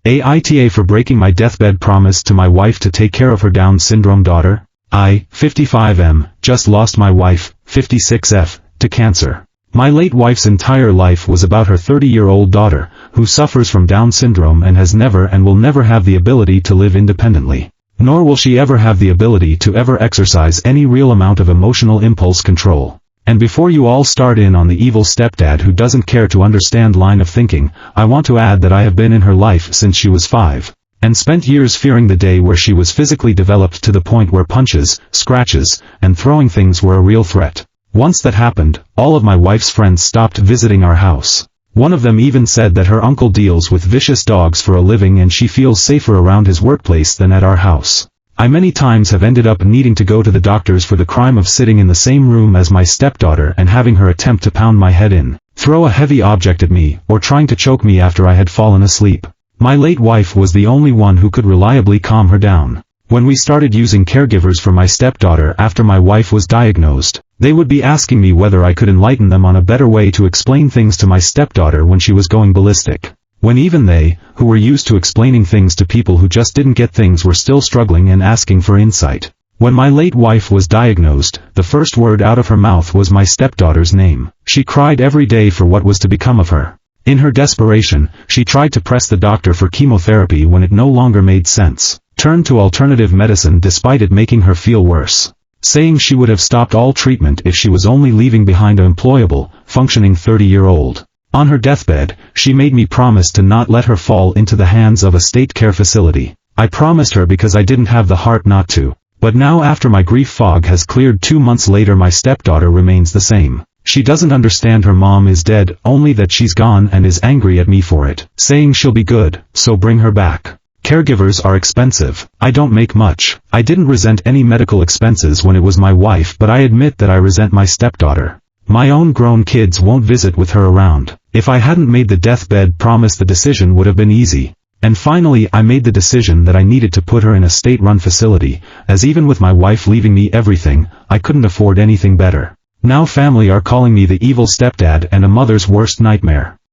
AITA for breaking my deathbed promise to my wife to take care of her Down syndrome daughter. I, 55M, just lost my wife, 56F, to cancer. My late wife's entire life was about her 30-year-old daughter, who suffers from Down syndrome and has never and will never have the ability to live independently. Nor will she ever have the ability to ever exercise any real amount of emotional impulse control. And before you all start in on the evil stepdad who doesn't care to understand line of thinking, I want to add that I have been in her life since she was 5. And spent years fearing the day where she was physically developed to the point where punches, scratches, and throwing things were a real threat. Once that happened, all of my wife's friends stopped visiting our house. One of them even said that her uncle deals with vicious dogs for a living and she feels safer around his workplace than at our house. I many times have ended up needing to go to the doctors for the crime of sitting in the same room as my stepdaughter and having her attempt to pound my head in, throw a heavy object at me, or trying to choke me after I had fallen asleep. My late wife was the only one who could reliably calm her down. When we started using caregivers for my stepdaughter after my wife was diagnosed, they would be asking me whether I could enlighten them on a better way to explain things to my stepdaughter when she was going ballistic. When even they, who were used to explaining things to people who just didn't get things, were still struggling and asking for insight. When my late wife was diagnosed, the first word out of her mouth was my stepdaughter's name. She cried every day for what was to become of her. In her desperation, she tried to press the doctor for chemotherapy when it no longer made sense, turned to alternative medicine despite it making her feel worse, saying she would have stopped all treatment if she was only leaving behind an employable, functioning 30-year-old. On her deathbed, she made me promise to not let her fall into the hands of a state care facility. I promised her because I didn't have the heart not to. But now after my grief fog has cleared 2 months later, my stepdaughter remains the same. She doesn't understand her mom is dead, only that she's gone, and is angry at me for it, saying she'll be good, so bring her back. Caregivers are expensive. I don't make much. I didn't resent any medical expenses when it was my wife, but I admit that I resent my stepdaughter. My own grown kids won't visit with her around. If I hadn't made the deathbed promise, the decision would have been easy. And finally I made the decision that I needed to put her in a state-run facility, as even with my wife leaving me everything, I couldn't afford anything better. Now family are calling me the evil stepdad and a mother's worst nightmare.